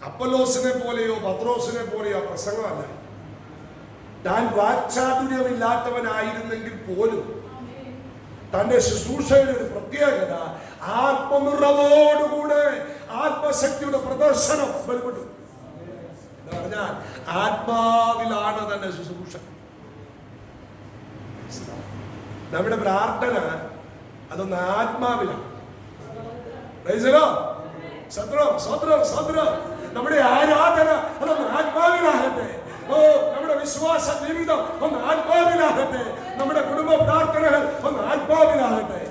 അപ്പൊല്ലോസിനെ പോലെയോ പത്രോസിനെ പോലെയോ പ്രസംഗമല്ല. താൻ വാക്ചാതുര്യമില്ലാത്തവനായിരുന്നെങ്കിൽ പോലും തന്റെ ശുശ്രൂഷയുടെ ഒരു പ്രത്യേകത ആത്മനിറവോടുകൂടെ ആത്മശക്തിയുടെ പ്രദർശനം വെളിപ്പെട്ടു. എന്ന് പറഞ്ഞാൽ ആത്മാവിലാണ് തന്റെ ശുശ്രൂഷ. നമ്മുടെ പ്രാർത്ഥന അതൊന്ന് ആത്മാവിലാണ്. നമ്മുടെ ആരാധന അതൊന്ന് ആത്മാവിലാകട്ടെ. നമ്മുടെ വിശ്വാസ ജീവിതം ഒന്ന് ആത്മാവിലാകട്ടെ. നമ്മുടെ കുടുംബ പ്രാർത്ഥനകൾ ഒന്ന് ആത്മാവിലാകട്ടെ.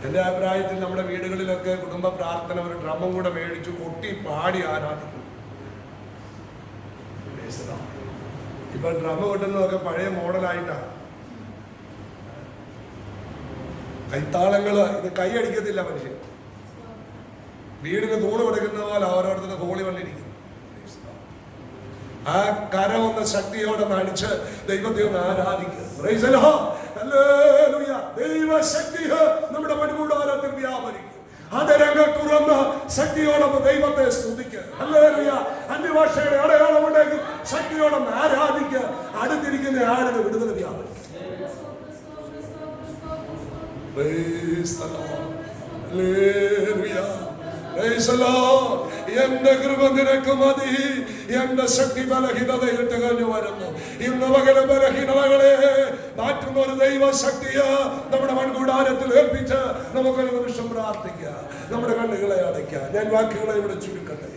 എന്റെ അഭിപ്രായത്തിൽ നമ്മുടെ വീടുകളിലൊക്കെ കുടുംബ പ്രാർത്ഥന ഒരു ഡ്രമ്മും കൂടെ മേടിച്ചു കൊട്ടി പാടി ആരാധിക്കും. ഇപ്പൊ ഡ്രമ്മ് കൊട്ടുന്നതൊക്കെ പഴയ മോഡലായിട്ടാണ്. കൈത്താളങ്ങള് ഇത് കൈയടിക്കത്തില്ല മനുഷ്യൻ. വീടിന് തൂണ് കൊടുക്കുന്ന പോലെ ഓരോരുത്തരുടെ ഹോളി വന്നിരിക്കും. ആ കരം ഒന്ന് ശക്തിയോടെ നടിച്ച് ദൈവത്തെ ഒന്ന് ആരാധിക്കുക. ദൈവശക്തി നമ്മുടെ മണികൂടാരത്തിൽ വ്യാപരിക്കും. അതരങ്ങൾ തുറന്ന് ശക്തിയോടൊന്ന് ദൈവത്തെ സ്തുതിക്കുക. അന്യഭാഷയുടെ അടയാളമുണ്ടെങ്കിൽ ശക്തിയോടൊന്ന് ആരാധിക്കുക. അടുത്തിരിക്കുന്ന ആളിന് വിടുതൽ വ്യാപരിക്കും. എന്റെ കൃപ നിനക്ക് മതി, എന്റെ ശക്തി ബലഹീനതയിൽ തികഞ്ഞു വരുന്നു. ഇന്ന് പകല് ബലഹീനതകളെ മാറ്റുന്ന ഒരു ദൈവശക്തിയ നമ്മുടെ മൺകൂടാരത്തിൽ ഏൽപ്പിച്ച് നമുക്കൊരു നിമിഷം പ്രാർത്ഥിക്കുക. നമ്മുടെ കണ്ണുകളെ അടയ്ക്കുക. ഞാൻ വാക്കുകളെ ഇവിടെ ചുരുക്കട്ടെ.